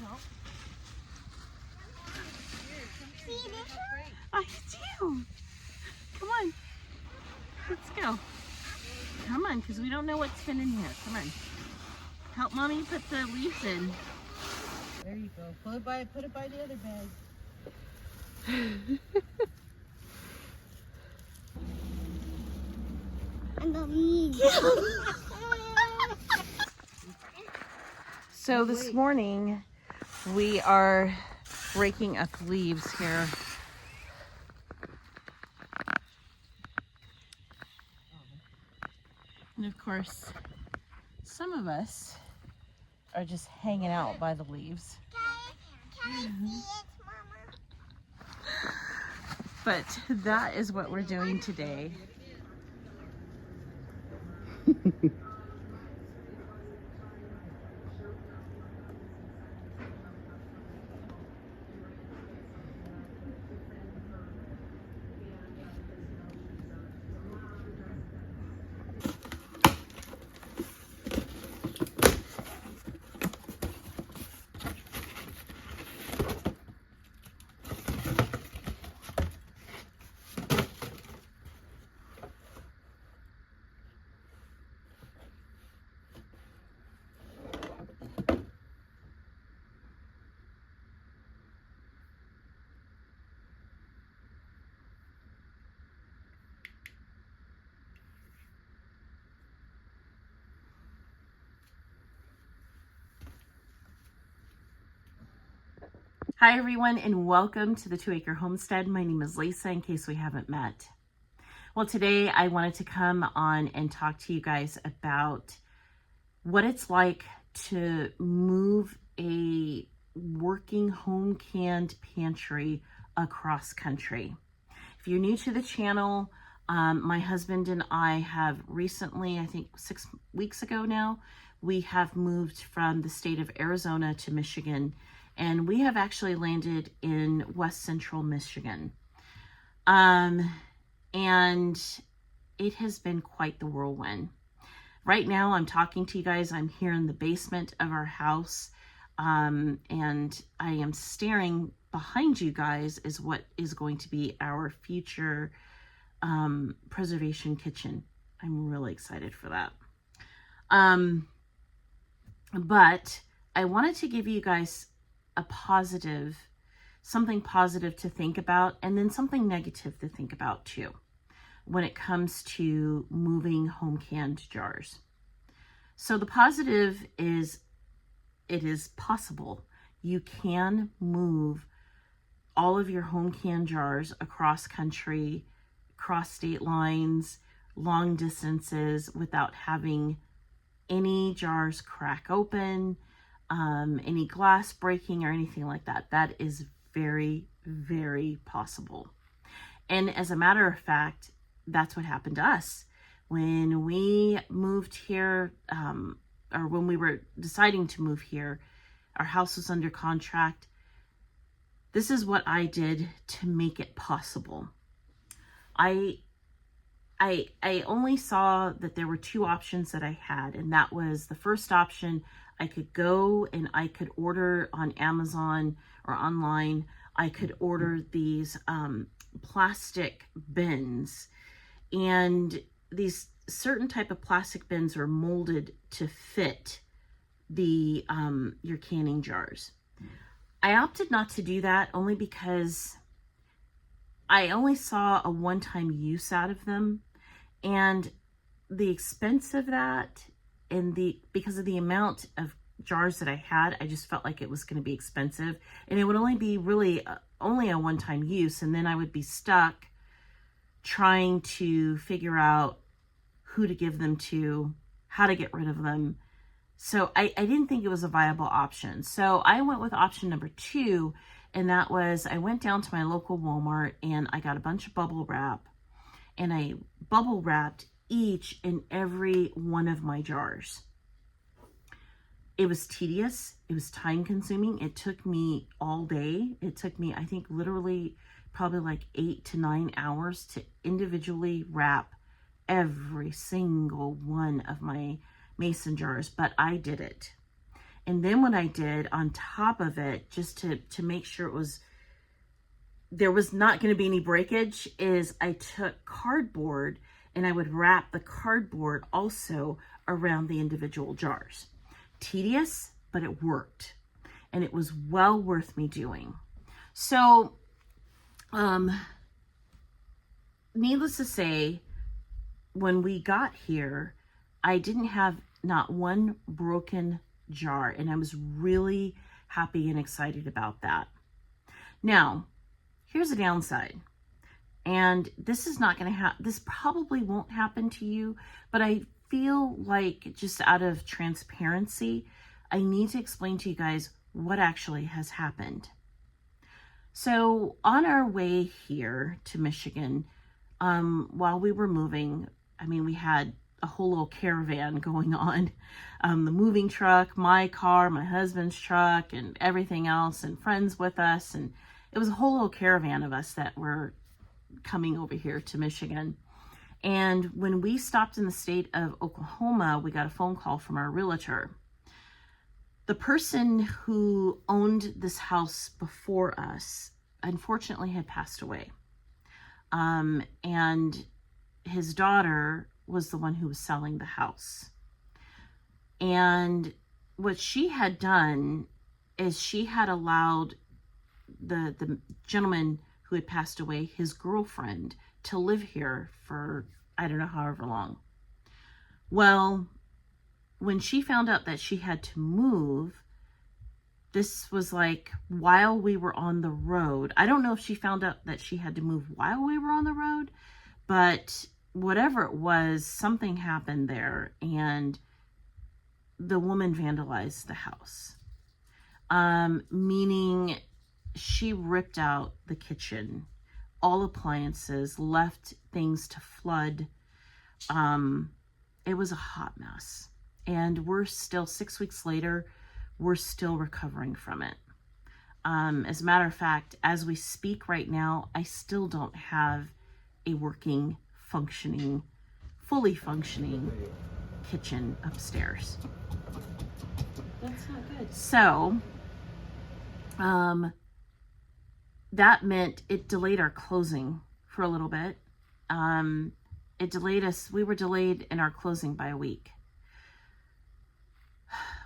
help? See this one? I do. Come on. Let's go. Come on, because we don't know what's been in here. Come on. Help Mommy put the leaves in. There you go. Put it by the other bag. And the leaves. So this morning we are raking up leaves here. And of course, some of us are just hanging out by the leaves. Can I see it, Mama? But that is what we're doing today. Hi everyone, and welcome to the 2 Acre Homestead. My name is Lisa, in case we haven't met. Well, today I wanted to come on and talk to you guys about what it's like to move a working home canned pantry across country. If you're new to the channel, my husband and I have recently, I think 6 weeks ago now, we have moved from the state of Arizona to Michigan. And we have actually landed in West Central Michigan. And it has been quite the whirlwind. Right now I'm talking to you guys, I'm here in the basement of our house. And I am staring behind you guys is what is going to be our future preservation kitchen. I'm really excited for that. But I wanted to give you guys something positive to think about, and then something negative to think about too, when it comes to moving home canned jars. So the positive is, it is possible. You can move all of your home canned jars across country, across state lines, long distances, without having any jars crack open, any glass breaking or anything like that. That is very, very possible. And as a matter of fact, that's what happened to us. When we moved here, or when we were deciding to move here, our house was under contract. This is what I did to make it possible. I only saw that there were 2 options that I had, and that was the first option. I could go and I could order on Amazon or online. I could order these plastic bins, and these certain type of plastic bins are molded to fit the your canning jars. I opted not to do that only because I only saw a one-time use out of them, and the expense of that, and because of the amount of jars that I had, I just felt like it was going to be expensive, and it would only be really only a one-time use, and then I would be stuck trying to figure out who to give them to, how to get rid of them. So I didn't think it was a viable option. So I went with option number 2, and that was I went down to my local Walmart and I got a bunch of bubble wrap, and I bubble wrapped each and every one of my jars. It was tedious. It was time consuming. It took me all day. It took me, I think, literally probably like 8 to 9 hours to individually wrap every single one of my mason jars, but I did it. And then what I did on top of it, just to make sure there was not going to be any breakage, is I took cardboard and I would wrap the cardboard also around the individual jars. Tedious, but it worked. And it was well worth me doing. So, needless to say, when we got here, I didn't have not one broken jar, and I was really happy and excited about that. Now, here's a downside, and this is not going to happen. This probably won't happen to you, but I feel like, just out of transparency, I need to explain to you guys what actually has happened. So on our way here to Michigan, while we were moving, I mean, we had a whole little caravan going on. The moving truck, my car, my husband's truck, and everything else, and friends with us. And it was a whole little caravan of us that were coming over here to Michigan. And when we stopped in the state of Oklahoma, we got a phone call from our realtor. The person who owned this house before us, unfortunately, had passed away. And his daughter was the one who was selling the house. And what she had done is she had allowed the gentleman who had passed away, his girlfriend, to live here for, I don't know, however long. Well, when she found out that she had to move, this was like while we were on the road. I don't know if she found out that she had to move while we were on the road, but whatever it was, something happened there, and the woman vandalized the house. Meaning she ripped out the kitchen, all appliances, left things to flood. It was a hot mess. And we're still, 6 weeks later, we're still recovering from it. As a matter of fact, as we speak right now, I still don't have a working, functioning, fully functioning kitchen upstairs. That's not good. So, that meant it delayed our closing for a little bit. It delayed us. We were delayed in our closing by a week.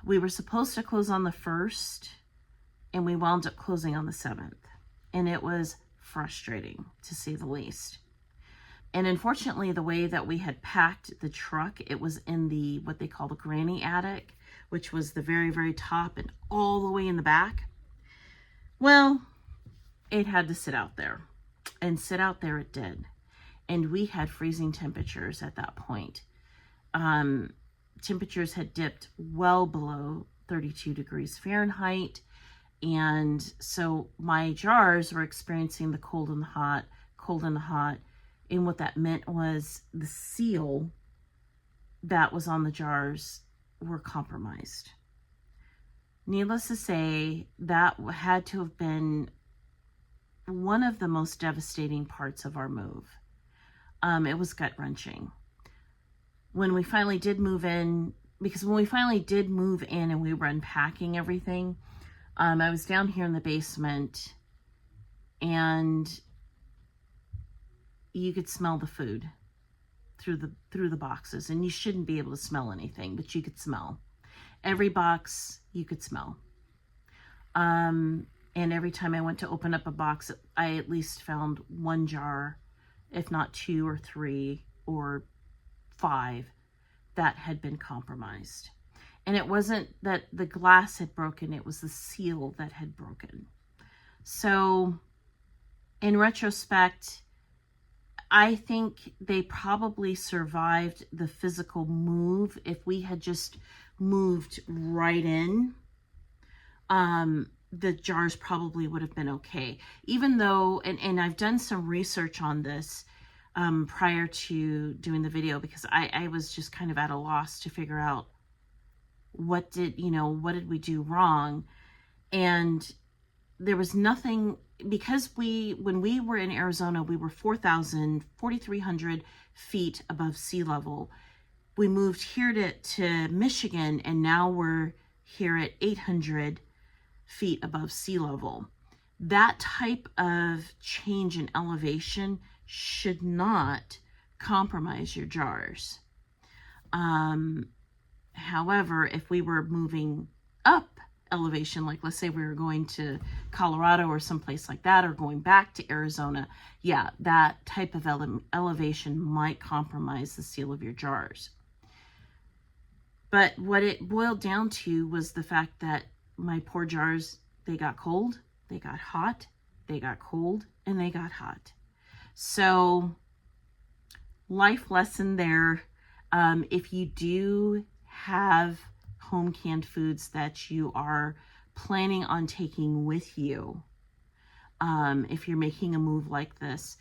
We were supposed to close on the 1st, and we wound up closing on the 7th. And it was frustrating, to say the least. And unfortunately, the way that we had packed the truck, it was in the, what they call the granny attic, which was the very, very top and all the way in the back. Well, it had to sit out there. And sit out there it did. And we had freezing temperatures at that point. Temperatures had dipped well below 32 degrees Fahrenheit. And so my jars were experiencing the cold and the hot, cold and the hot. And what that meant was the seal that was on the jars were compromised. Needless to say, that had to have been one of the most devastating parts of our move. It was gut-wrenching. When we finally did move in, because when we finally did move in and we were unpacking everything, I was down here in the basement, and you could smell the food through the boxes, and you shouldn't be able to smell anything, but you could smell. Every box you could smell. And every time I went to open up a box, I at least found one jar, if not 2 or 3 or 5, that had been compromised. And it wasn't that the glass had broken, it was the seal that had broken. So in retrospect, I think they probably survived the physical move. If we had just moved right in, the jars probably would have been okay. Even though, and I've done some research on this prior to doing the video, because I was just kind of at a loss to figure out what did we do wrong. And there was nothing, because when we were in Arizona, we were 4,300 feet above sea level. We moved here to Michigan, and now we're here at 800 feet above sea level. That type of change in elevation should not compromise your jars. However, if we were moving up elevation, like let's say we were going to Colorado or someplace like that, or going back to Arizona, yeah, that type of elevation might compromise the seal of your jars. But what it boiled down to was the fact that my poor jars, they got cold, they got hot, they got cold, and they got hot. So life lesson there. If you do have home canned foods that you are planning on taking with you, if you're making a move like this,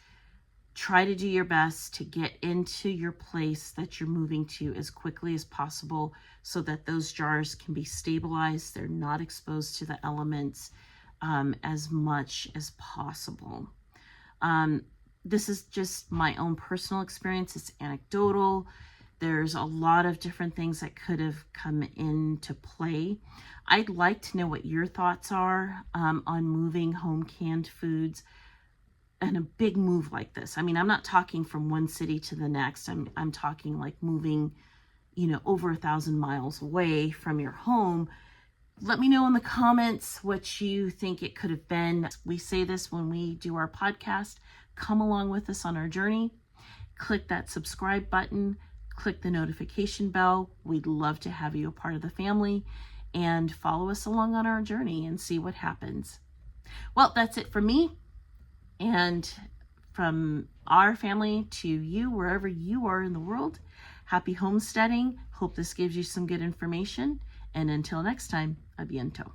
try to do your best to get into your place that you're moving to as quickly as possible so that those jars can be stabilized. They're not exposed to the elements as much as possible. This is just my own personal experience. It's anecdotal. There's a lot of different things that could have come into play. I'd like to know what your thoughts are on moving home canned foods and a big move like this. I mean, I'm not talking from one city to the next. I'm talking like moving, over 1,000 miles away from your home. Let me know in the comments what you think it could have been. We say this when we do our podcast. Come along with us on our journey. Click that subscribe button. Click the notification bell. We'd love to have you a part of the family, and follow us along on our journey and see what happens. Well, that's it for me. And from our family to you, wherever you are in the world, happy homesteading. Hope this gives you some good information. And until next time, a bientôt.